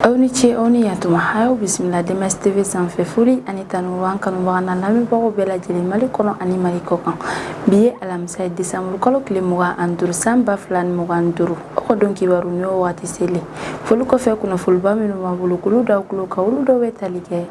Awni ce awni yatuma hayo bismillah Demas TV sanfɛ foli ani tanuwan kanubaga na lamɛnbagaw bɛɛ lajɛlen Mali kɔnɔ ani Mali kɔkan bi ye alamisa décembre kalo tile 25 san 2025 o ka dɔn kibaru ni o waati seli foli kɔfɛ kunnafoliba minnu b'an bolo k'olu da kulo ka olu dɔw bɛ tali kɛ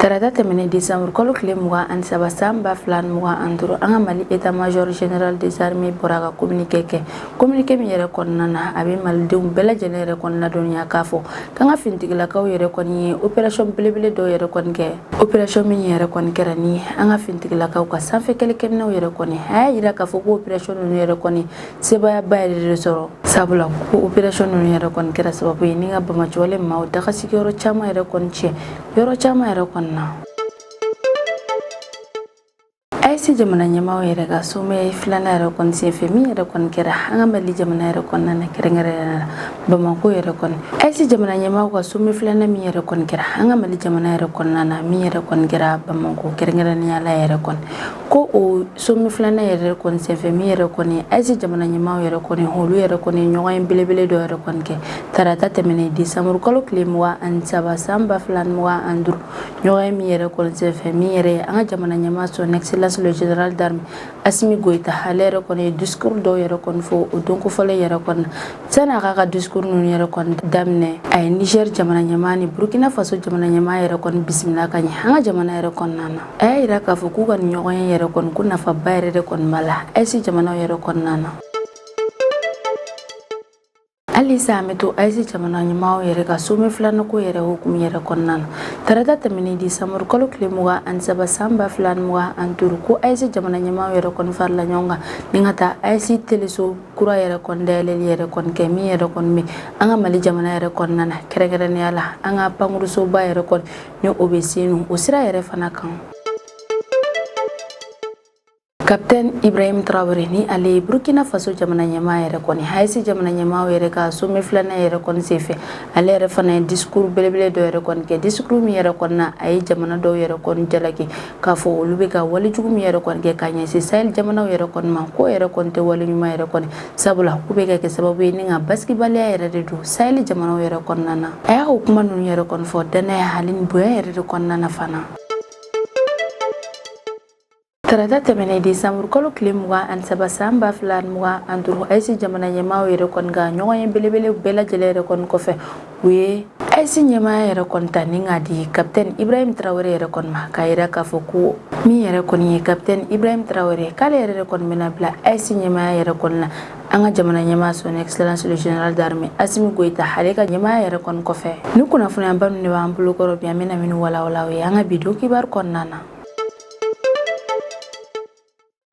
Tarata tɛmɛnen décembre kalo tile 23 san 2025 an ka Mali état major général des armées bɔra ka communiqué kɛ communiqué min yɛrɛ kɔnɔna na a bɛ malidenw bɛɛ lajɛlen yɛrɛ kɔnɔna dɔnniya k'a fɔ k'an ka finitigilakaw yɛrɛ kɔni ye opération belebele dɔw yɛrɛ kɔni kɛ opération min yɛrɛ kɔni kɛra ni an ka finitigilakaw ka sanfɛ kɛlɛkɛminɛw yɛrɛ kɔni a y'a yira k'a fɔ ko opération ninnu yɛrɛ kɔni sebayaba yɛrɛ de sɔrɔ sabula ko opération ninnu yɛrɛ kɔni kɛra sababu ye ni ka Bamajɔlen maaw daga sigiyɔrɔ caman yɛrɛ kɔni cɛ yɔrɔ caman yɛrɛ kɔni na AIC jamana ɲɛmaaw yɛrɛ ka sommet filanan yɛrɛ kɔni senfɛ min yɛrɛ kɔni kɛra an ka Mali jamana yɛrɛ kɔnɔna na kɛrɛnkɛrɛnnenya la Bamako yɛrɛ kɔni AIC jamana ɲɛmaaw ka sommet filanan min yɛrɛ kɔni kɛra an ka Mali jamana yɛrɛ kɔnɔna na min yɛrɛ kɔni kɛra Bamako kɛrɛnkɛrɛnnenya la yɛrɛ kɔni ko o sommet filanan yɛrɛ kɔni senfɛ min yɛrɛ kɔni AIC jamana ɲɛmaaw yɛrɛ kɔni olu yɛrɛ kɔni ɲɔgɔn belebele dɔ yɛrɛ kɔni kɛ tarata tɛmɛnen décembre kalo tile 23 san 2025 ɲɔgɔn min yɛrɛ kɔni senfɛ min yɛrɛ an ka jamana ɲɛmaa son excellence le général d'armée Assimi Goïta ale yɛrɛ kɔni discours dɔw yɛrɛ kɔni fɔ o don kofɔlen yɛrɛ kɔni sani a ka discours ninnu yɛrɛ kɔni daminɛ a ye Niger jamana ɲɛmaa ni Burkina Faso jamana ɲɛmaa yɛrɛ kɔni bisimila ka ɲɛ an ka jamana yɛrɛ kɔnɔna na a y'a yira k'a fɔ k'u ka ɲɔgɔn yɛrɛ kɔni ko nafaba yɛrɛ de kɔni b'a la AIC jamanaw yɛrɛ kɔnɔna na Alisa an bɛ to AIC jamana ɲɛmaaw yɛrɛ ka sommet filanan ko yɛrɛ hukumu yɛrɛ kɔnɔna na tarata tɛmɛnen décembre kalo tile 23 san 2025 ko AIC jamana ɲɛmaaw yɛrɛ kɔni farala ɲɔgɔn kan ni ka taa AIC teleso kura yɛrɛ kɔni dayɛlɛli yɛrɛ kɔni kɛ min yɛrɛ kɔni bɛ an ka Mali jamana yɛrɛ kɔnɔna na kɛrɛnkɛrɛnnenya la an ka pankurusoba yɛrɛ kɔni ni o bɛ Senu o sira yɛrɛ fana kan Capitaine Ibrahim Traoré ni ale Burkina Faso jamana ɲɛmaa yɛrɛ kɔni AIC jamana ɲɛmaaw yɛrɛ ka sommet filanan yɛrɛ kɔni senfɛ ale yɛrɛ fana ye discours belebele dɔ yɛrɛ kɔni kɛ discours min yɛrɛ kɔni na a ye jamana dɔw yɛrɛ kɔni jalaki k'a fɔ olu bɛ ka walejugu min yɛrɛ kɔni kɛ ka ɲɛsin Sahel jamanaw yɛrɛ kɔni ma ko yɛrɛ kɔni tɛ wale ɲuman yɛrɛ kɔni sabula ko bɛ ka kɛ sababu ye ni ka basigibaliya yɛrɛ de don Sahel jamanaw yɛrɛ kɔnɔna na a y'a o kuma ninnu yɛrɛ kɔni fɔ danaya hali ni bonya yɛrɛ de kɔnɔna na fana Tarata tɛmɛnen décembre kalo tile 23 san 2025 AIC jamana ɲɛmaaw yɛrɛ kɔni ka ɲɔgɔn ye belebele bɛɛ lajɛlen yɛrɛ kɔni kɔfɛ u ye AIC ɲɛmaaya yɛrɛ kɔni ta ni k'a di Capitaine Ibrahim Traoré yɛrɛ kɔni ma k'a yira k'a fɔ ko min yɛrɛ kɔni ye Capitaine Ibrahim Traoré k'ale yɛrɛ de kɔni bɛna bila AIC ɲɛmaaya yɛrɛ kɔni na an ka jamana ɲɛmaa son excellence le général d'armée Assimi Goïta ale ka ɲɛmaaya yɛrɛ kɔni kɔfɛ ni kunnafoniyanba ninnu de b'an bolo kɔrɔ bi an bɛna minnu walawala o ye an ka bi don kibaru kɔnɔna na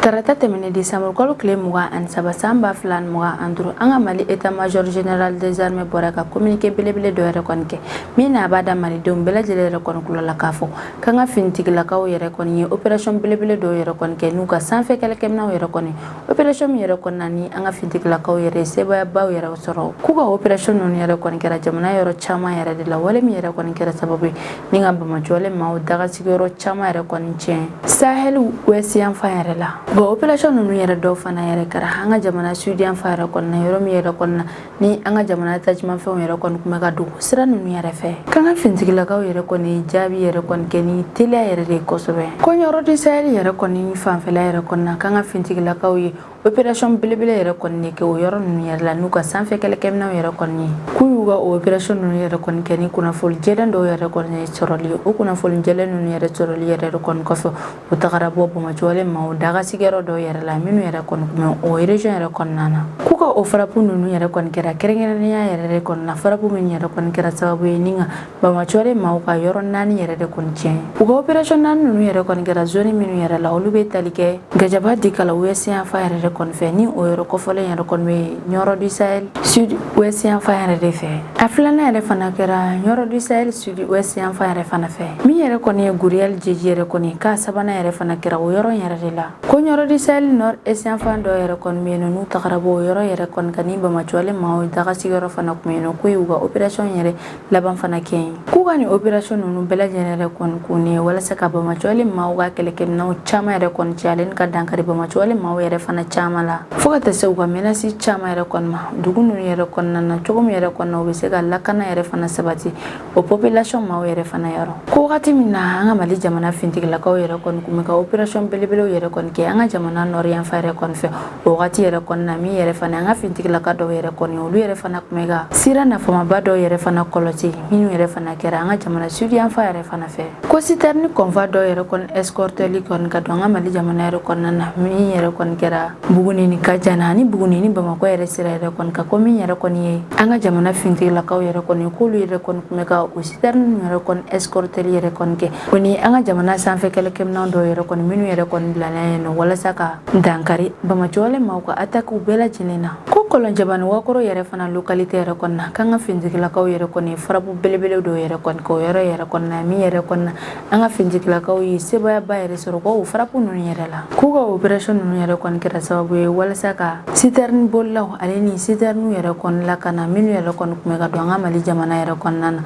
Tarata tɛmɛnen décembre kalo tile 23 san 2025 an ka Mali état major général des armées bɔra ka communiqué belebele dɔ yɛrɛ kɔni kɛ min na a b'a da malidenw bɛɛ lajɛlen yɛrɛ kɔni kulo la k'a fɔ k'an ka finitigilakaw yɛrɛ kɔni ye opération belebele dɔw yɛrɛ kɔni kɛ n'u ka sanfɛ kɛlɛkɛminɛw yɛrɛ kɔni opération min yɛrɛ kɔni na ni an ka finitigilakaw yɛrɛ sebayabaw yɛrɛ sɔrɔ k'u ka opération ninnu yɛrɛ kɔni kɛra jamana yɔrɔ caman yɛrɛ de la wale min yɛrɛ kɔni kɛra sababu ye ni ka Bamajɔlen maaw daga sigiyɔrɔ caman yɛrɛ kɔni tiɲɛ Sahel ouest yanfan yɛrɛ la bon opération ninnu yɛrɛ dɔw fana yɛrɛ kɛra an ka jamana sud yanfan yɛrɛ kɔni na yɔrɔ min yɛrɛ kɔni na ni an ka jamana tajimafɛnw yɛrɛ kɔni tun bɛ ka don sira ninnu yɛrɛ fɛ k'an ka finitigilakaw yɛrɛ kɔni jaabi yɛrɛ kɔni kɛ ni teliya yɛrɛ de ye kosɛbɛ kɔɲɔyɔrɔ du Sahel yɛrɛ kɔni fanfɛla yɛrɛ kɔni na k'an ka finitigilakaw ye opération belebele yɛrɛ kɔni de kɛ o yɔrɔ ninnu yɛrɛ la n'u ka sanfɛ kɛlɛkɛminɛw yɛrɛ kɔni ye k'u y'u ka o opération ninnu yɛrɛ kɔni kɛ ni kunnafoni jɛlen dɔw yɛrɛ kɔni sɔrɔli ye o kunnafoni jɛlen ninnu yɛrɛ sɔrɔli yɛrɛ de kɔni kɔfɛ u tagara bɔ Bamajɔlen maaw daga sigiyɔrɔ dɔw yɛrɛ la minnu yɛrɛ kɔni tun bɛ o région yɛrɛ kɔnɔna na k'u ka o farapu ninnu yɛrɛ kɔni kɛra kɛrɛnkɛrɛnnenya yɛrɛ de kɔni na farapu min yɛrɛ kɔni kɛra sababu ye ni ka Bamajɔlen maaw ka yɔrɔ 4 yɛrɛ de kɔni tiɲɛ u ka opération 4 ninnu yɛrɛ kɔni kɛra zone minnu yɛrɛ la olu bɛ tali kɛ Gajaba Dikala ouest yanfan yɛrɛ de kɔni fɛ ni o yɔrɔ kɔfɔlen yɛrɛ kɔni bɛ Nioro du Sahel sud ouest yanfan yɛrɛ de fɛ a filanan yɛrɛ fana kɛra Nioro du Sahel sud ouest yanfan yɛrɛ fana fɛ min yɛrɛ kɔni ye Guriel Jeji yɛrɛ kɔni k'a sabanan yɛrɛ fana kɛra o yɔrɔ yɛrɛ de la ko yɔrɔ di Sahel Nord est fan dɔ yɛrɛ kɔni bɛ yen n'u tagara bɔ o yɔrɔ yɛrɛ kɔni kan ni Bamacɔle maaw daga sigiyɔrɔ fana kun bɛ yen k'u y'u ka opération yɛrɛ laban fana kɛ yen k'u ka nin opération ninnu bɛɛ lajɛlen yɛrɛ kɔni kun ye walasa ka Bamacɔle maaw ka kɛlɛkɛminɛnw caman yɛrɛ kɔni cɛ ale ni ka dankari Bamacɔle maaw yɛrɛ fana caman la fo ka taa se u ka menace caman yɛrɛ kɔni ma dugu ninnu yɛrɛ kɔnɔna na cogo min yɛrɛ kɔnɔna u bɛ se ka lakana yɛrɛ fana sabati o population maaw yɛrɛ fana yɔrɔ ko wagati min na an ka Mali jamana fintigilakaw yɛrɛ kɔni kun bɛ ka opération belebelew yɛrɛ kɔni kɛ an ka jamana nord yan fa yɛrɛ kɔni fɛ o wagati yɛrɛ kɔni na min yɛrɛ fana an ka fintigilaka dɔw yɛrɛ kɔni olu yɛrɛ fana kun bɛ ka sira nafamaba dɔw yɛrɛ fana kɔlɔsi minnu yɛrɛ fana kɛra an ka jamana sud yan fa yɛrɛ fana fɛ ko citerne convoi dɔw yɛrɛ kɔni escorteli kɔni ka don an ka Mali jamana yɛrɛ kɔnɔna na min yɛrɛ kɔni kɛra Buguni ni Kajana ani Buguni ni Bamakɔ yɛrɛ sira yɛrɛ kɔni ka ko min yɛrɛ kɔni ye an ka jamana fintigilakaw yɛrɛ kɔni k'olu yɛrɛ kɔni kun bɛ ka o citerne yɛrɛ kɔni escorteli yɛrɛ kɔni kɛ o ni an ka jamana sanfɛ kɛlɛkɛminɛn dɔw yɛrɛ kɔni minnu yɛrɛ kɔni bilala yen nɔ walasa ka dankari Bamacɔle maaw ka attaque bɛɛ lajɛlen na ko Kɔlɔnjɛba Wakoro yɛrɛ fana localité yɛrɛ kɔni na k'an ka fintigilakaw yɛrɛ kɔni farabu belebele dɔw yɛrɛ kɔni k'o yɔrɔ yɛrɛ kɔni na min yɛrɛ kɔni na an ka fintigilakaw ye sebayaba yɛrɛ sɔrɔ ko o farabu ninnu yɛrɛ la k'u ka opération ninnu yɛrɛ kɔni kɛra sababu ye walasa ka citerne bolilaw ale ni citerne yɛrɛ kɔni lakana minnu yɛrɛ kɔni kun bɛ ka don an ka Mali jamana yɛrɛ kɔnɔna na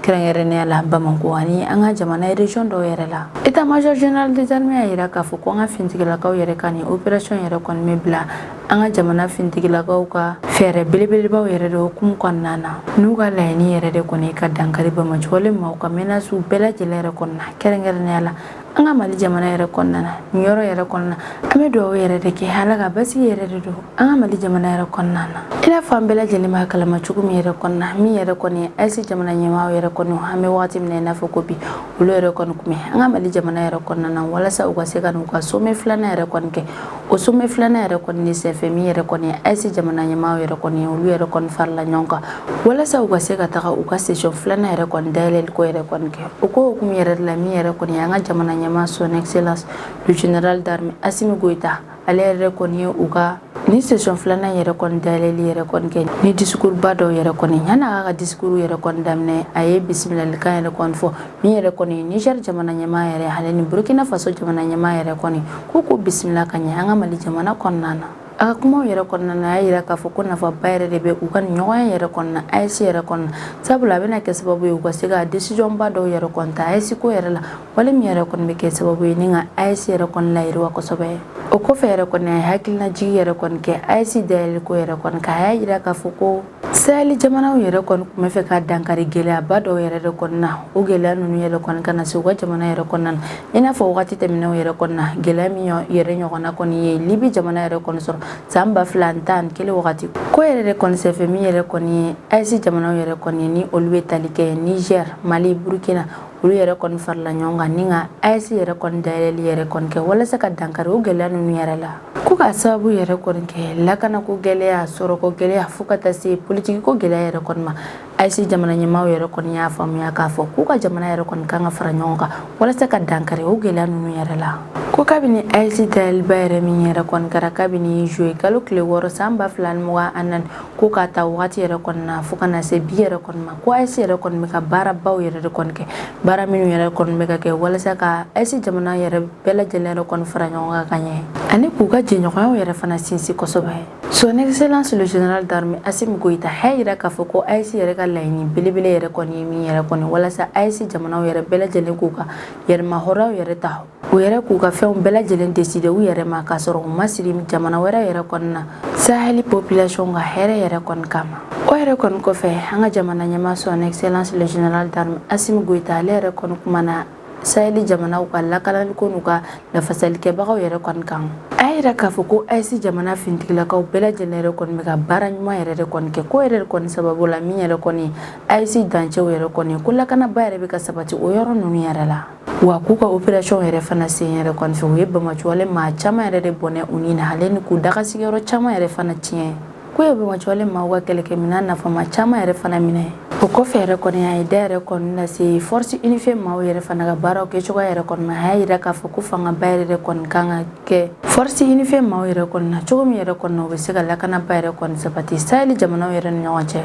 kɛrɛnkɛrɛnnenya la Bamako ani an ka jamana région dɔw yɛrɛ la état major général des armées y'a yira k'a fɔ ko an ka fintigilakaw yɛrɛ ka nin opération yɛrɛ kɔni bɛ bila an ka jamana fintigilakaw ka fɛɛrɛ belebelebaw yɛrɛ de hukumu kɔnɔna na n'u ka laɲini yɛrɛ de kɔni ka dankari Bamacɔle maaw ka menaces bɛɛ lajɛlen yɛrɛ kɔni na kɛrɛnkɛrɛnnenya la an ka Mali jamana yɛrɛ kɔnɔna na nin yɔrɔ yɛrɛ kɔnɔna an bɛ dugawu yɛrɛ de kɛ Ala ka basigi yɛrɛ de don an ka Mali jamana yɛrɛ kɔnɔna na i n'a fɔ an bɛɛ lajɛlen b'a kalama cogo min yɛrɛ kɔnɔna min yɛrɛ kɔni ye AES jamana ɲɛmaaw yɛrɛ kɔni an bɛ wagati min na i n'a fɔ ko bi olu yɛrɛ kɔni kun bɛ an ka Mali jamana yɛrɛ kɔnɔna na walasa u ka se ka n'u ka sommet filanan yɛrɛ kɔni kɛ o sommet filanan yɛrɛ kɔni de senfɛ min yɛrɛ kɔni ye AES jamana ɲɛmaaw yɛrɛ kɔni ye olu yɛrɛ kɔni farala ɲɔgɔn kan walasa u ka se ka taga u ka session filanan yɛrɛ kɔni dayɛlɛli ko yɛrɛ kɔni kɛ o ko hukumu yɛrɛ de la min yɛrɛ kɔni ye an ka jamana ɲɛmaa son excellence le général d'armée Assimi Goïta ale yɛrɛ kɔni ye u ka ni session filanan yɛrɛ kɔni dayɛlɛli yɛrɛ kɔni kɛ ni discours ba dɔw yɛrɛ kɔni yan'a ka discours yɛrɛ kɔni daminɛ a ye bisimilalikan yɛrɛ kɔni fɔ min yɛrɛ kɔni ye Niger jamana ɲɛmaa yɛrɛ ale ni Burkina Faso jamana ɲɛmaa yɛrɛ kɔni k'u bisimila ka ɲɛ an ka Mali jamana kɔnɔna na a ka kumaw yɛrɛ kɔnɔna na a y'a yira k'a fɔ ko nafaba yɛrɛ de bɛ u ka ɲɔgɔnya yɛrɛ kɔnɔna AES yɛrɛ kɔnɔna sabula a bɛna kɛ sababu ye u ka se ka décision ba dɔw yɛrɛ kɔni ta AES ko yɛrɛ la wale min yɛrɛ kɔni bɛ kɛ sababu ye ni ka AES yɛrɛ kɔni layiriwa kosɛbɛ o kɔfɛ yɛrɛ kɔni a ye hakilinajigi yɛrɛ kɔni kɛ AES dayɛlɛli ko yɛrɛ kɔni k'a y'a yira k'a fɔ ko Sahel jamanaw yɛrɛ kɔni kun bɛ fɛ ka dankari gɛlɛyaba dɔw yɛrɛ de kɔni na o gɛlɛya ninnu yɛrɛ kɔni kana se u ka jamana yɛrɛ kɔnɔna na i n'a fɔ wagati tɛmɛnenw yɛrɛ kɔni na gɛlɛya min yɛrɛ ɲɔgɔnna kɔni ye Libi jamana yɛrɛ kɔni sɔrɔ san 2011 wagati ko yɛrɛ de kɔni senfɛ min yɛrɛ kɔni ye AES jamanaw yɛrɛ kɔni ye ni olu bɛ tali kɛ Niger Mali Burkina olu yɛrɛ kɔni farala ɲɔgɔn kan ni ka AES yɛrɛ kɔni dayɛlɛli yɛrɛ kɔni kɛ walasa ka dankari o gɛlɛya ninnu yɛrɛ la ko ka sababu yɛrɛ kɔni kɛ lakanako gɛlɛya sɔrɔko gɛlɛya fo ka taa se politiki ko gɛlɛya yɛrɛ kɔni ma AES jamana ɲɛmaaw yɛrɛ kɔni y'a faamuya k'a fɔ k'u ka jamana yɛrɛ kɔni kan ka fara ɲɔgɔn kan walasa ka dankari o gɛlɛya ninnu yɛrɛ la ko kabini AES dayɛliba yɛrɛ min yɛrɛ kɔni kɛra kabini juillet kalo tile 6 san 2024 ko k'a ta wagati yɛrɛ kɔni na fo ka na se bi yɛrɛ kɔni ma ko AES yɛrɛ kɔni bɛ ka baarabaw yɛrɛ de kɔni kɛ baara minnu yɛrɛ kɔni bɛ ka kɛ walasa ka AES jamana yɛrɛ bɛɛ lajɛlen yɛrɛ kɔni fara ɲɔgɔn kan ka ɲɛ ani k'u ka jɛɲɔgɔnyaw yɛrɛ fana sinsin kosɛbɛ son excellence le général d'armée Assimi Goïta a yira k'a fɔ ko AES yɛrɛ ka laɲini belebele yɛrɛ kɔni ye min yɛrɛ kɔni walasa AES jamanaw yɛrɛ bɛɛ lajɛlen k'u ka yɛrɛmahɔrɔw yɛrɛ ta u yɛrɛ k'u ka fɛnw bɛɛ lajɛlen décider u yɛrɛ ma k'a sɔrɔ u ma siri jamana wɛrɛ yɛrɛ kɔni na Sahel population ka hɛrɛ yɛrɛ kɔni kama o yɛrɛ kɔni kɔfɛ an ka jamana ɲɛmaa son excellence le général d'armée Assimi Goïta ale yɛrɛ kɔni kumana Sahel jamanaw ka lakanaliko n'u ka lafasalikɛbagaw yɛrɛ kɔni kan a yira k'a fɔ ko AES jamana fintigilakaw bɛɛ lajɛlen yɛrɛ kɔni bɛ ka baara ɲuman yɛrɛ de kɔni kɛ ko yɛrɛ de kɔni sababu la min yɛrɛ kɔni AES dancɛw yɛrɛ kɔni ko lakanaba yɛrɛ bɛ ka sabati o yɔrɔ ninnu yɛrɛ la wa k'u ka opération yɛrɛ fana sen yɛrɛ kɔni fɛ u ye Bamacɔle maa caman yɛrɛ de bɔnɛ u ni na ale ni k'u daga sigiyɔrɔ caman yɛrɛ fana tiɲɛ ko ye Bamacɔle maaw ka kɛlɛkɛminɛn nafama caman yɛrɛ fana minɛ o kɔfɛ yɛrɛ kɔni a ye da yɛrɛ kɔni lase force unifiée maaw yɛrɛ fana ka baaraw kɛcogoya yɛrɛ kɔni na a y'a yira k'a fɔ ko fangaba yɛrɛ de kɔni kan ka kɛ force unifiée maaw yɛrɛ kɔni na cogo min yɛrɛ kɔni na u bɛ se ka lakanaba yɛrɛ kɔni sabati Sahel jamanaw yɛrɛ ni ɲɔgɔn cɛ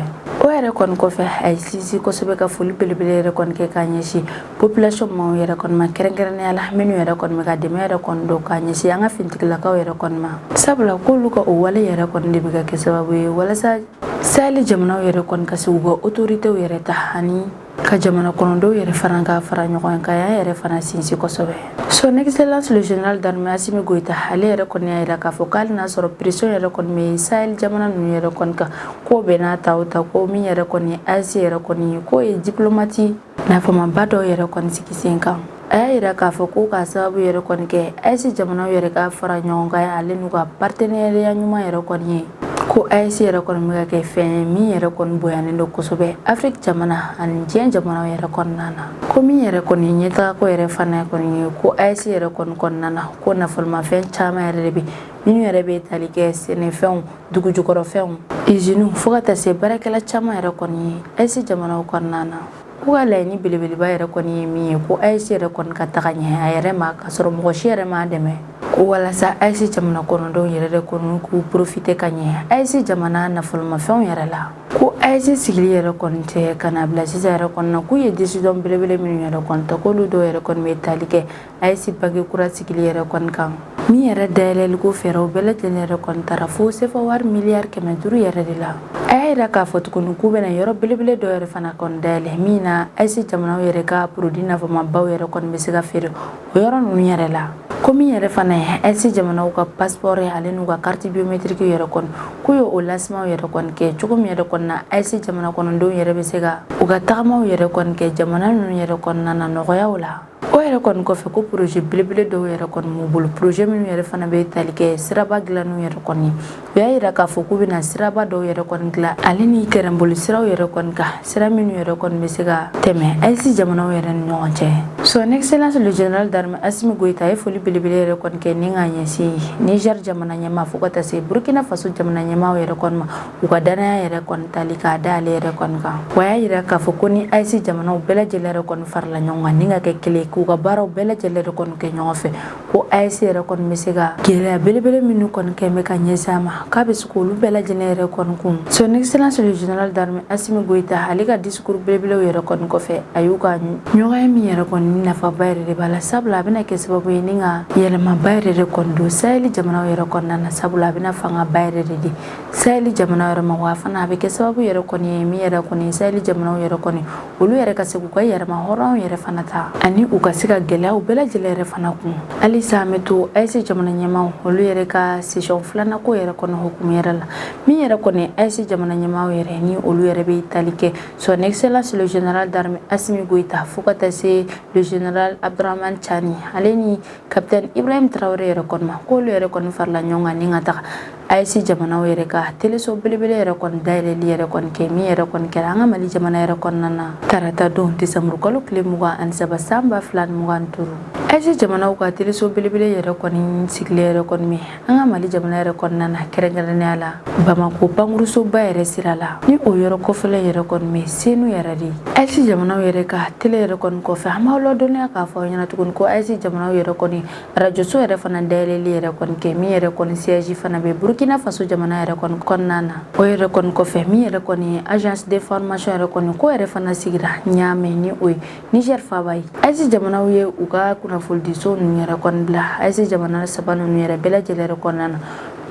o o yɛrɛ kɔni kɔfɛ a ye sinsin kosɛbɛ ka foli belebele yɛrɛ kɔni kɛ k'a ɲɛsin population maaw yɛrɛ kɔni ma kɛrɛnkɛrɛnnenya la minnu yɛrɛ kɔni bɛ ka dɛmɛ yɛrɛ kɔni don k'a ɲɛsin an ka finitigilakaw yɛrɛ kɔni ma sabula k'olu ka o wale yɛrɛ kɔni de bɛ ka kɛ sababu ye walasa Sahel jamanaw yɛrɛ kɔni ka se u ka autoritéw yɛrɛ ta ani ka jamana kɔnɔdenw yɛrɛ fana ka fara ɲɔgɔn kan y'an yɛrɛ fana sinsin kosɛbɛ. Son Excellence le général d'armée Assimi Goïta ale yɛrɛ kɔni y'a yira k'a fɔ k'ale n'a sɔrɔ pression yɛrɛ kɔni bɛ Sahel jamana ninnu yɛrɛ kɔni kan k'o bɛɛ n'a ta o ta ko min yɛrɛ kɔni ye AES yɛrɛ kɔni ye k'o ye diplomate nafamaba dɔw yɛrɛ kɔni sigi sen kan. A y'a yira k'a fɔ ko k'a sababu yɛrɛ kɔni kɛ AES jamanaw yɛrɛ ka fara ɲɔgɔn kan ale n'u ka partenariat ɲuman yɛrɛ kɔni ye ko AES yɛrɛ kɔni bɛ ka kɛ fɛn ye min yɛrɛ kɔni bonyanen don kosɛbɛ Afrique jamana ani diɲɛ jamanaw yɛrɛ kɔnɔna na ko min yɛrɛ kɔni ɲɛtaga ko yɛrɛ fana kɔni ye ko AES yɛrɛ kɔni kɔnɔna na ko nafolomafɛn caman yɛrɛ de bɛ minnu yɛrɛ bɛ tali kɛ sɛnɛfɛnw dugujukɔrɔfɛnw usines fo ka taa se baarakɛla caman yɛrɛ kɔni ye AES jamanaw kɔnɔna na ko ka laɲini belebeleba yɛrɛ kɔni ye min ye ko AES yɛrɛ kɔni ka taga ɲɛ a yɛrɛ ma k'a sɔrɔ mɔgɔ si yɛrɛ m'a dɛmɛ ko walasa AES jamana kɔnɔdenw yɛrɛ de kɔni k'u profiter ka ɲɛ AES jamana nafolomafɛnw yɛrɛ la ko AES sigili yɛrɛ kɔni tɛ ka na bila sisan yɛrɛ kɔni na k'u ye décision belebele minnu yɛrɛ kɔni ta k'olu dɔw yɛrɛ kɔni bɛ tali kɛ AES banque kura sigili yɛrɛ kɔni kan min yɛrɛ dayɛlɛliko fɛɛrɛw bɛɛ lajɛlen yɛrɛ kɔni taara fo CFA wari miliyari 500 yɛrɛ de la a y'a yira k'a fɔ tuguni k'u bɛna yɔrɔ belebele dɔ yɛrɛ fana kɔni dayɛlɛ min na AES jamanaw yɛrɛ ka produit nafamabaw yɛrɛ kɔni bɛ se ka feere o yɔrɔ ninnu yɛrɛ la ko min yɛrɛ fana ye AES jamanaw ka passeport ye ale n'u ka carte biométrique yɛrɛ kɔni k'u ye o lancement yɛrɛ kɔni kɛ cogo min yɛrɛ kɔni na AES jamana kɔnɔdenw yɛrɛ bɛ se ka u ka tagamaw yɛrɛ kɔni kɛ jamana ninnu yɛrɛ kɔnɔna na nɔgɔyaw la o yɛrɛ kɔni kɔfɛ ko projet belebele dɔw yɛrɛ kɔni m'u bolo projet minnu yɛrɛ fana bɛ tali kɛ siraba dilanniw yɛrɛ kɔni u y'a yira k'a fɔ k'u bɛna siraba dɔw yɛrɛ kɔni dilan ale ni terrainboli siraw yɛrɛ kɔni kan sira minnu yɛrɛ kɔni bɛ se ka tɛmɛ AES jamanaw yɛrɛ ni ɲɔgɔn cɛ. Son Excellence le général d'armée Assimi Goïta a ye foli belebele yɛrɛ kɔni kɛ ni k'a ɲɛsin Niger jamana ɲɛmaa fo ka taa se Burkina Faso jamana ɲɛmaaw yɛrɛ kɔni ma u ka danaya yɛrɛ kɔni tali k'a da ale yɛrɛ kɔni kan wa y'a yira k'a fɔ ko ni AES jamanaw bɛɛ lajɛlen yɛrɛ kɔni farala ɲɔgɔn kan ni ka kɛ kelen k'u ka baaraw bɛɛ lajɛlen yɛrɛ kɔni kɛ ɲɔgɔn fɛ ko AES yɛrɛ kɔni bɛ se ka gɛlɛya belebele minnu kɔni kɛ bɛ ka ɲɛsin a ma k'a bɛ se k'olu bɛɛ lajɛlen yɛrɛ kɔni kun. Son Excellence le général d'armée Assimi Goïta ale ka discours belebelew yɛrɛ kɔni kɔfɛ a y'u ka ɲɔgɔnya min yɛrɛ kɔni ni nafaba yɛrɛ de b'a la sabula a bɛna kɛ sababu ye ni ka yɛlɛmaba yɛrɛ de kɔni don Sahel jamanaw yɛrɛ kɔnɔna na sabula a bɛna fangaba yɛrɛ de di Sahel jamanaw yɛrɛ ma wa fana a bɛ kɛ sababu yɛrɛ kɔni ye min yɛrɛ kɔni Sahel jamanaw yɛrɛ kɔni olu yɛrɛ ka se k'u ka yɛrɛma hɔrɔnw yɛrɛ fana ta ani u ka se ka gɛlɛyaw bɛɛ lajɛlen yɛrɛ fana kun halisa an bɛ to AES jamana ɲɛmaaw olu yɛrɛ ka session filanan ko yɛrɛ kɔni hukumu yɛrɛ la min yɛrɛ kɔni AES jamana ɲɛmaaw yɛrɛ ni olu yɛrɛ bɛ tali kɛ Son Excellence le général d'armée Assimi Goïta fo ka taa se le général Abdurahmane Chani ale ni capitaine Ibrahim Traoré yɛrɛ kɔni ma k'olu yɛrɛ kɔni farala ɲɔgɔn kan ni ka taga AES jamanaw yɛrɛ ka teleso belebele yɛrɛ kɔni dayɛlɛli yɛrɛ kɔni kɛ min yɛrɛ kɔni kɛra an ka Mali jamana yɛrɛ kɔnɔna na tarata don décembre kalo tile 23 san 2025 AES jamanaw ka teleso belebele yɛrɛ kɔni sigili yɛrɛ kɔni min an ka Mali jamana yɛrɛ kɔnɔna na kɛrɛnkɛrɛnnenya la Bamako pankurusoba yɛrɛ sira la ni o yɔrɔ kɔfɛla yɛrɛ kɔni min senu yɛrɛ de AES jamanaw yɛrɛ ka tele yɛrɛ kɔni kɔfɛ an b'aw ladɔnniya k'a fɔ aw ɲɛna tuguni ko AES jamanaw yɛrɛ kɔni rajoso yɛrɛ fana dayɛlɛli yɛrɛ kɔni kɛ min yɛrɛ kɔni siège fana bɛ Burkina Faso jamana yɛrɛ kɔni kɔnɔna na o yɛrɛ kɔni kɔfɛ min yɛrɛ kɔni ye agence de formation yɛrɛ kɔni ko yɛrɛ fana sigira Niamey ni o ye Niger faaba ye AES jamanaw ye u ka kunnafonidiso ninnu yɛrɛ kɔni bila AES jamana saba ninnu yɛrɛ bɛɛ lajɛlen yɛrɛ kɔnɔna na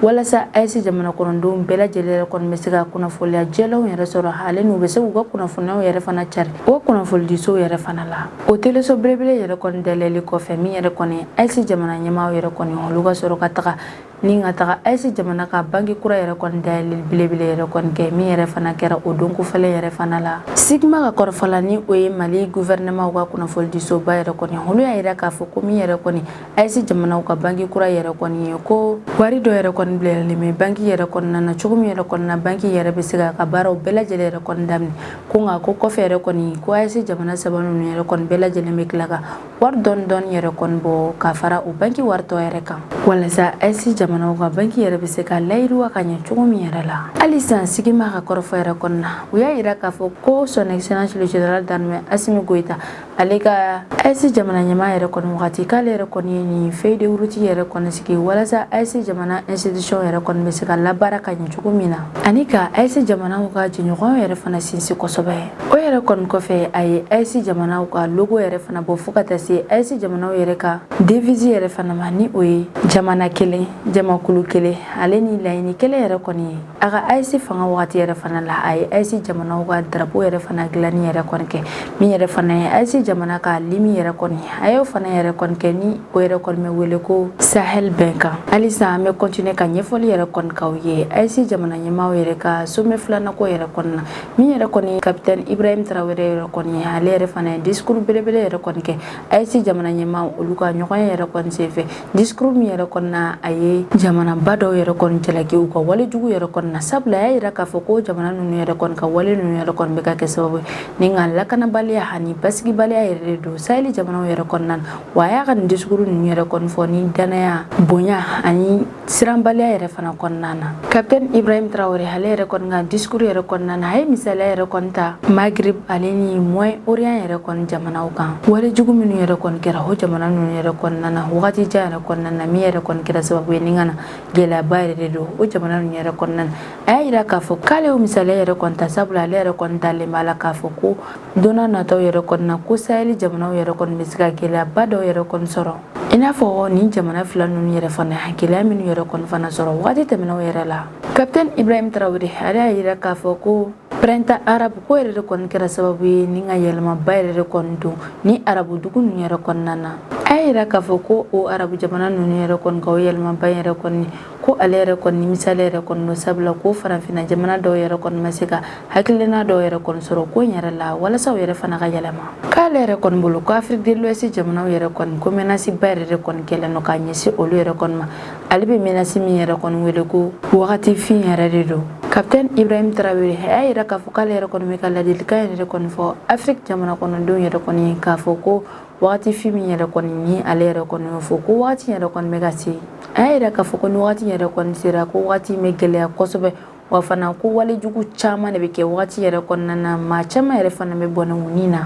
walasa AES jamana kɔnɔndenw bɛɛ lajɛlen yɛrɛ kɔni bɛ se ka kunnafoniya jɛlenw yɛrɛ sɔrɔ ale n'u bɛ se k'u ka kunnafoniyaw yɛrɛ fana cari o kunnafonidisow yɛrɛ fana la o teleso belebele yɛrɛ kɔni dayɛlɛli kɔfɛ min yɛrɛ kɔni AES jamana ɲɛmaaw yɛrɛ kɔni olu ka sɔrɔ ka taga ni ka taga AES jamana ka banque kura yɛrɛ kɔni dayɛlɛli belebele yɛrɛ kɔni kɛ min yɛrɛ fana kɛra o don kofɛlen yɛrɛ fana la sigma ka kɔrɔfɔla ni o ye Mali gouvernement ka kunnafonidisoba yɛrɛ kɔni olu y'a yira k'a fɔ ko min yɛrɛ kɔni AES jamanaw ka banque kura yɛrɛ kɔni ye ko wari dɔ yɛrɛ kɔni bilayɛlɛlen bɛ banque yɛrɛ kɔnɔna na cogo min yɛrɛ kɔnɔna banque yɛrɛ bɛ se ka baaraw bɛɛ lajɛlen yɛrɛ kɔni daminɛ ko nka ko kɔfɛ yɛrɛ kɔni ko AES jamana saba ninnu yɛrɛ kɔni bɛɛ lajɛlen bɛ tila ka wari dɔɔni yɛrɛ kɔni bɔ ka fara o banque wari tɔ yɛrɛ kan walasa AES jamanaw ka banque yɛrɛ bɛ se ka layiriwa ka ɲɛ cogo min yɛrɛ la hali sisan sigima ka kɔrɔfɔ yɛrɛ kɔni na u y'a yira k'a fɔ ko Son Excellence le général d'armée Assimi Goïta ale ka AES jamana ɲɛmaa yɛrɛ kɔni wagati k'ale yɛrɛ kɔni ye nin feuille de route yɛrɛ kɔni sigi walasa AES jamana ainsi transition yɛrɛ kɔni bɛ se ka labaara ka ɲɛ cogo min na ani ka AES jamanaw ka jɛɲɔgɔn yɛrɛ fana sinsin kosɛbɛ. O yɛrɛ kɔni kɔfɛ a ye AES jamanaw ka logo yɛrɛ fana bɔ fo ka taa se AES jamanaw yɛrɛ ka devise yɛrɛ fana ma ni o ye jamana kelen jamakulu kelen ale ni laɲini kelen yɛrɛ kɔni ye. A ka AES fanga wagati yɛrɛ fana la a ye AES jamanaw ka drapeau yɛrɛ fana dilanni yɛrɛ kɔni kɛ min yɛrɛ fana ye AES jamana ka limi yɛrɛ kɔni a y'o fana yɛrɛ kɔni kɛ ni o yɛrɛ kɔni bɛ wele ko Sahel bɛnkan. Halisa an bɛ continuer ka ɲɛfɔli yɛrɛ kɔni k'aw ye AES jamana ɲɛmaaw yɛrɛ ka sommet filanan ko yɛrɛ kɔni na min yɛrɛ kɔni capitaine Ibrahim Traoré yɛrɛ kɔni ale yɛrɛ fana ye discours belebele yɛrɛ kɔni kɛ AES jamana ɲɛmaaw olu ka ɲɔgɔn yɛrɛ kɔni senfɛ discours min yɛrɛ kɔni na a ye jamanaba dɔw yɛrɛ kɔni jalaki u ka wale jugu yɛrɛ kɔni na sabula a y'a yira k'a fɔ ko jamana ninnu yɛrɛ kɔni ka wale ninnu yɛrɛ kɔni bɛ ka kɛ sababu ni ka lakanabaliya ani basigibaliya yɛrɛ de don Sahel jamanaw yɛrɛ kɔnɔna na wa a y'a ka nin discours ninnu yɛrɛ kɔni fɔ ni danaya bonya ani siranbaliya yɛrɛ fana kɔnɔna na. Capitaine Ibrahim Traoré ale yɛrɛ kɔni ka discours yɛrɛ kɔnɔna na a ye misaliya yɛrɛ kɔni ta Maghreb ale ni Moyen-Orient yɛrɛ kɔni jamanaw kan wale jugu minnu yɛrɛ kɔni kɛra o jamana ninnu yɛrɛ kɔnɔna na wagati jan yɛrɛ kɔnɔna na min yɛrɛ kɔni kɛra sababu ye ni ka na gɛlɛyaba yɛrɛ de don o jamana ninnu yɛrɛ kɔnɔna na a y'a yira k'a fɔ k'ale o misaliya yɛrɛ kɔni ta sabula ale yɛrɛ kɔni dalen b'a la k'a fɔ ko don n'a nataw yɛrɛ kɔni na ko Sahel jamanaw yɛrɛ kɔni bɛ se ka gɛlɛyaba dɔw yɛrɛ kɔni sɔrɔ i n'a fɔ ni jamana fila ninnu yɛrɛ fana gɛlɛya minnu yɛrɛ kɔni fana sɔrɔ wagati tɛmɛnɛw yɛrɛ la. Capitaine Ibrahim Traoré ale y'a yira k'a fɔ ko printemps arabe ko yɛrɛ de kɔni kɛra sababu ye ni ka yɛlɛmaba yɛrɛ de kɔni don ni arabu dugu ninnu yɛrɛ kɔnɔna na. A y'a yira k'a fɔ ko o arabu jamana ninnu yɛrɛ kɔni ka o yɛlɛmaba yɛrɛ kɔni ko ale yɛrɛ kɔni misali yɛrɛ kɔni don sabula ko farafinna jamana dɔw yɛrɛ kɔni ma se ka hakilina dɔw yɛrɛ kɔni sɔrɔ ko in yɛrɛ la walasa o yɛrɛ fana ka yɛlɛma. K'ale yɛrɛ kɔni bolo ko Afrique de l'Ouest jamanaw yɛrɛ kɔni ko menace ba yɛrɛ de kɔni kɛlen don k'a ɲɛsin olu yɛrɛ kɔni ma ale bɛ menace min yɛrɛ kɔni wele ko wagati fin yɛrɛ de don. Capitaine Ibrahim Traoré a y'a yira k'a fɔ k'ale yɛrɛ kɔni bɛ ka ladilikan yɛrɛ kɔni fɔ Afrique jamana kɔnɔdenw yɛrɛ kɔni k'a fɔ ko wagati fin min yɛrɛ kɔni ni ale yɛrɛ kɔni y'o fɔ ko wagati yɛrɛ kɔni bɛ ka se. A y'a yira k'a fɔ ko ni wagati yɛrɛ kɔni sera ko wagati in bɛ gɛlɛya kosɛbɛ wa fana ko wale jugu caman de bɛ kɛ wagati yɛrɛ kɔnɔna na maa caman yɛrɛ fana bɛ bɔ nin na.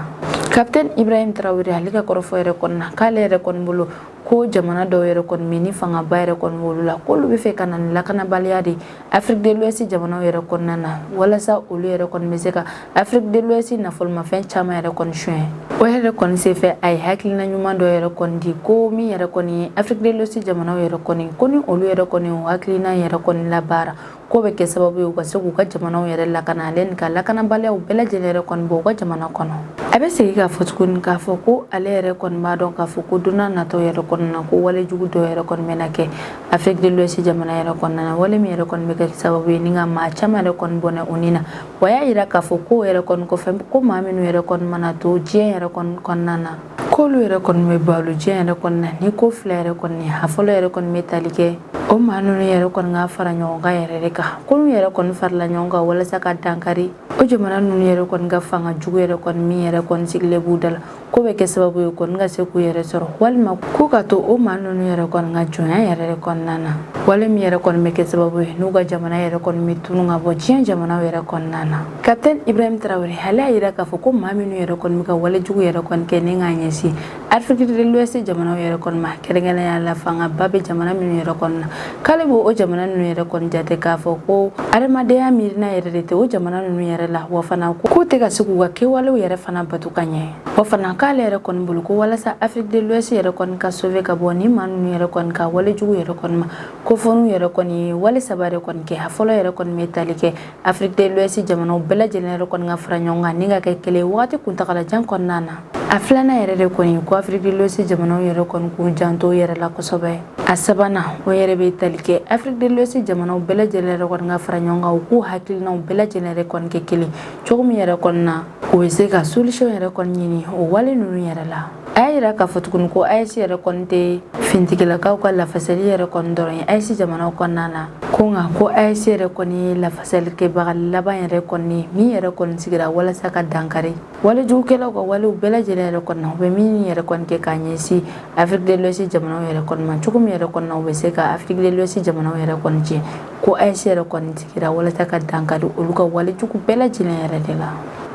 Capitaine Ibrahim Traoré ale ka kɔrɔfɔ yɛrɛ kɔni na k'ale yɛrɛ kɔni bolo ko jamana dɔw yɛrɛ kɔni bɛ ni fangaba yɛrɛ kɔni b'olu la k'olu bɛ fɛ ka na ni lakanabaliya de Afrique de l'Ouest jamanaw yɛrɛ kɔnɔna na walasa olu yɛrɛ kɔni bɛ se ka Afrique de l'Ouest nafolomafɛn caman yɛrɛ kɔni suɲɛ. O yɛrɛ kɔni senfɛ a ye hakilina ɲuman dɔ yɛrɛ kɔni di ko min yɛrɛ kɔni ye Afrique de l'Ouest jamanaw yɛrɛ kɔni ko ni olu yɛrɛ kɔni o hakilina yɛrɛ kɔni labaara ko bɛ kɛ sababu ye u ka se k'u ka jamanaw yɛrɛ lakana ale ni ka lakanabaliyaw bɛɛ lajɛlen yɛrɛ kɔni bɔ u ka jamana kɔnɔ. A bɛ segin k'a fɔ tuguni k'a fɔ ko ale yɛrɛ kɔni b'a dɔn k'a fɔ ko don n'a nataw yɛrɛ kɔnɔna na ko wale jugu dɔw yɛrɛ kɔni bɛna kɛ Afrique de l'Ouest jamana yɛrɛ kɔnɔna na wale min yɛrɛ kɔni bɛ kɛ sababu ye ni ka maa caman yɛrɛ kɔni bɔnɛ o ni na wa y'a yira k'a fɔ ko yɛrɛ kɔni kɔfɛ ko maa minnu yɛrɛ kɔni mana to diɲɛ yɛrɛ kɔni kɔnɔna na k'olu yɛrɛ kɔni bɛ balo diɲɛ yɛrɛ kɔni na ni ko fila yɛrɛ kɔni a fɔlɔ yɛrɛ kɔni bɛ tali kɛ o maa ninnu yɛrɛ kɔni ka fara ɲɔgɔn kan yɛrɛ de kan k'olu yɛrɛ kɔni farala ɲɔgɔn kan walasa ka dankari o jamana ninnu yɛrɛ kɔni ka fanga jugu yɛrɛ kɔni min yɛrɛ kɔni sigilen b'u da la ko bɛ kɛ sababu ye kɔni ka se k'u yɛrɛ sɔrɔ walima k'u ka to o maa ninnu yɛrɛ kɔni ka jɔnya yɛrɛ de kɔnɔna na wale min yɛrɛ kɔni bɛ kɛ sababu ye n'u ka jamana yɛrɛ kɔni bɛ tunu ka bɔ diɲɛ jamanaw yɛrɛ kɔnɔna na. Capitaine Ibrahim Traoré ale y'a yira k'a fɔ ko maa minnu yɛrɛ kɔni bɛ ka wale jugu yɛrɛ kɔni kɛ ni k'a ɲɛsin Afrique de l'Ouest jamanaw yɛrɛ kɔni ma kɛrɛnkɛrɛnnenya la fangaba bɛ jamana minnu yɛrɛ kɔni na k'ale b'o o jamana ninnu yɛrɛ kɔni jate k'a fɔ ko adamadenya miirina yɛrɛ de tɛ o jamana ninnu yɛrɛ la wa fana k'u tɛ ka se k'u ka kɛwalew yɛrɛ fana bato ka ɲɛ wa fana k'ale yɛrɛ kɔni bolo ko walasa Afrique de l'Ouest yɛrɛ kɔni ka sauver ka bɔ ni maa ninnu yɛrɛ kɔni ka wale jugu yɛrɛ kɔni ma ko fɔ n'u yɛrɛ kɔni ye wale saba yɛrɛ kɔni kɛ a fɔlɔ yɛrɛ kɔni bɛ tali kɛ Afrique de l'Ouest jamanaw bɛɛ lajɛlen yɛrɛ kɔni ka fara ɲɔgɔn kan ni ka kɛ kelen wagati kuntagalajan kɔnɔna na. A filanan yɛrɛ de kɔni ko Afrique de l'Ouest jamanaw yɛrɛ kɔni k'u janto yɛrɛ la kosɛbɛ. A sabanan o yɛrɛ bɛ tali kɛ Afrique de l'Ouest jamanaw bɛɛ lajɛlen yɛrɛ kɔni ka fara ɲɔgɔn kan u k'u hakilinaw bɛɛ lajɛlen yɛrɛ kɔni kɛ kelen cogo min yɛrɛ kɔni na u bɛ se ka solution yɛrɛ kɔni ɲini o wale ninnu yɛrɛ la. A y'a yira k'a fɔ tuguni ko AES yɛrɛ kɔni tɛ fintigilakaw ka lafasali yɛrɛ kɔni dɔrɔn ye AES jamanaw kɔnɔna na ko nka ko AES yɛrɛ kɔni ye lafasalikɛbaga laban yɛrɛ kɔni min yɛrɛ kɔni sigira walasa ka dankari wale jugukɛlaw ka walew bɛɛ lajɛlen yɛrɛ kɔni na u bɛ min yɛrɛ kɔni kɛ k'a ɲɛsin Afrique de l'Ouest jamanaw yɛrɛ kɔni ma cogo min yɛrɛ kɔni na u bɛ se ka Afrique de l'Ouest jamanaw yɛrɛ kɔni tiɲɛ ko AES yɛrɛ kɔni sigira walasa ka dankari olu ka wale jugu bɛɛ lajɛlen yɛrɛ de la.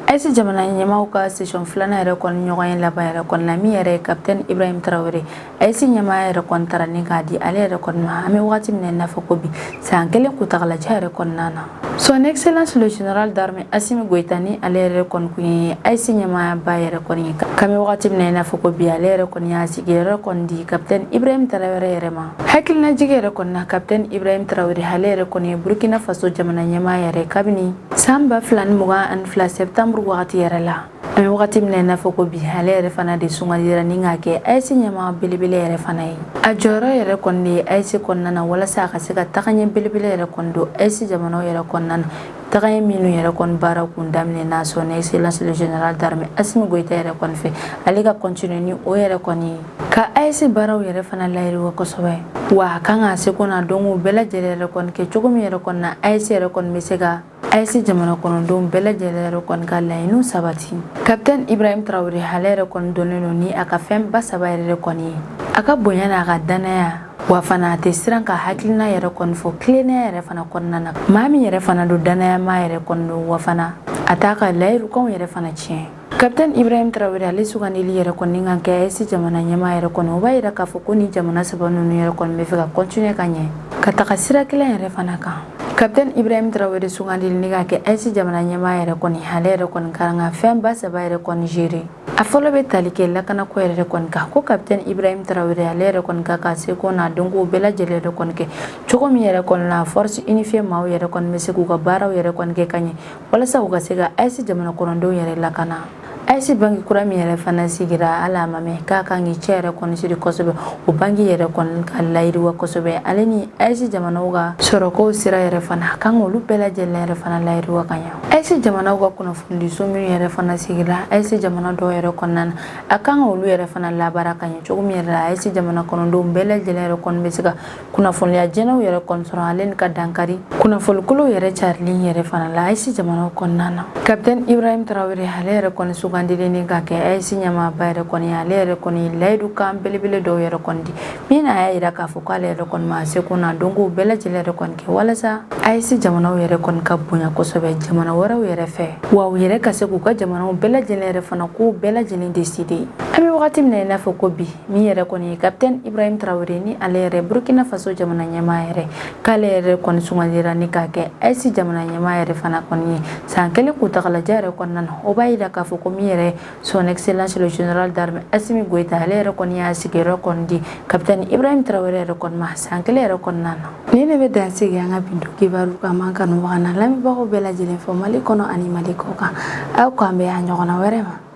AS jamana ɲɛmaaw ka session filanan yɛrɛ kɔni ɲɔgɔn ye laban yɛrɛ kɔni la min yɛrɛ Capitaine Ibrahim Traoré AS ɲɛmaa yɛrɛ kɔni taara ni k'a di ale yɛrɛ kɔni ma an bɛ wagati min na i n'a fɔ ko bi san kelen kuntagalajan yɛrɛ kɔnɔna na. Son Excellence le général d'armée Assimi Goïta ni ale yɛrɛ kɔni kun ye AS ɲɛmaa ba yɛrɛ kɔni ye k'an bɛ wagati min na i n'a fɔ ko bi ale yɛrɛ kɔni y'a sigiyɔrɔ kɔni di Capitaine Ibrahim Traoré yɛrɛ ma. Hakilinajigi yɛrɛ kɔni na Capitaine Ibrahim Traoré ale yɛrɛ kɔni ye Burkina Faso jamana ɲɛmaa yɛrɛ kabini san 2022 septembre wagati yɛrɛ la. An bɛ wagati min na i n'a fɔ ko bi ale yɛrɛ fana de sugandira ni k'a kɛ AS ɲɛmaa belebele yɛrɛ fana ye. A jɔyɔrɔ yɛrɛ kɔni de ye AS kɔnɔna na walasa a ka se ka tagaɲɛ belebele yɛrɛ kɔni don AS jamanaw yɛrɛ kɔnɔna na. Tagaɲɛ minnu yɛrɛ kɔni baara kun daminɛ na Son Excellence le général d'armée Assimi Goïta yɛrɛ kɔni fɛ ale ka continuer ni o yɛrɛ kɔni ye ka AS baaraw yɛrɛ fana layiriwa kosɛbɛ wa a kan ka se ko na dɔnko bɛɛ lajɛlen yɛrɛ kɔni kɛ cogo min yɛrɛ kɔni na AS yɛrɛ kɔni bɛ se ka AS jamana kɔnɔdenw bɛɛ lajɛlen yɛrɛ kɔni ka laɲiniw sabati. Capitaine Ibrahim Traoré ale yɛrɛ kɔni donnen don ni a ka fɛn ba saba yɛrɛ kɔni ye a ka bonya n'a ka danaya wa fana a tɛ siran ka hakilina yɛrɛ kɔni fɔ tilennenya yɛrɛ fana kɔnɔna na maa min yɛrɛ fana don danayama yɛrɛ kɔni don wa fana a t'a ka layirukanw yɛrɛ fana tiɲɛ. Capitaine Ibrahim Traoré ale sugandili yɛrɛ kɔni kan kɛ AS jamana ɲɛmaa yɛrɛ kɔni o b'a yira k'a fɔ ko ni jamana saba ninnu yɛrɛ kɔni bɛ fɛ ka continuer ka ɲɛ ka taga sira kelen yɛrɛ fana kan. Capitaine Ibrahim Traoré sugandili ni ka kɛ AS jamana ɲɛmaa yɛrɛ kɔni ale yɛrɛ kɔni kan ka fɛn ba saba yɛrɛ kɔni gérer. A fɔlɔ bɛ tali kɛ lakanako yɛrɛ kɔni kan ko Capitaine Ibrahim Traoré ale yɛrɛ kɔni ka se ko n'a dɔnko bɛɛ lajɛlen yɛrɛ kɔni kɛ cogo min yɛrɛ kɔni na force unifiée maaw yɛrɛ kɔni bɛ se k'u ka baaraw yɛrɛ kɔni kɛ ka ɲɛ walasa u ka se ka AS jamana kɔnɔdenw yɛrɛ lakana. AS bangi kura min yɛrɛ fana sigira ala ma mɛn k'a kan k'i cɛ yɛrɛ kɔni siri kosɛbɛ o bangi yɛrɛ kɔni ka layiriwa kosɛbɛ ale ni AS jamanaw ka sɔrɔkow sira yɛrɛ fana kan olu bɛɛ lajɛlen yɛrɛ fana layiriwa ka ɲɛ. AS jamanaw ka kunnafoni so minnu yɛrɛ fana sigira AS jamana dɔw yɛrɛ kɔnɔna na a kan ka olu yɛrɛ fana labaara ka ɲɛ cogo min yɛrɛ la AS jamana kɔnɔdenw bɛɛ lajɛlen yɛrɛ kɔni bɛ se ka kunnafoniya jɛnɛw yɛrɛ kɔni sɔrɔ ale ni ka dankari kunnafonikolon yɛrɛ carili yɛrɛ fana la AS jamanaw kɔnɔna na. Capitaine Ibrahim Traoré ale yɛrɛ kɔni sugandili ni ka kɛ AS ɲɛmaaba yɛrɛ kɔni ale yɛrɛ kɔni layidukan belebele dɔw yɛrɛ kɔni di min a y'a yira k'a fɔ k'ale yɛrɛ kɔni ma se ko na dɔnko bɛɛ lajɛlen yɛrɛ kɔni kɛ walasa AS jamanaw yɛrɛ kɔni ka bonya kosɛbɛ jamana wɛrɛw yɛrɛ fɛ wa u yɛrɛ ka se k'u ka jamanaw bɛɛ lajɛlen yɛrɛ fana ko bɛɛ lajɛlen décider. An bɛ wagati min na i n'a fɔ ko bi min yɛrɛ kɔni ye Capitaine Ibrahim Traoré ni ale yɛrɛ Burkina Faso jamana ɲɛmaa yɛrɛ k'ale yɛrɛ kɔni sugandira ni k'a kɛ AS jamana ɲɛmaa yɛrɛ fana kɔni ye san kelen kuntagalajan yɛrɛ kɔnɔna na o b'a yira k'a fɔ ko min yɛrɛ Son Excellence le général d'armée Assimi Goïta ale yɛrɛ kɔni y'a sigiyɔrɔ kɔni di Capitaine Ibrahim Traoré yɛrɛ kɔni ma san kelen yɛrɛ kɔnɔna na. Ni ne bɛ dansigi an ka bi kibaru kan man kanu waga na lamɛnbagaw bɛɛ lajɛlen fɔ Mali kɔnɔ ani Mali kɔ kan aw k'an bɛn a ɲɔgɔnna wɛrɛ ma.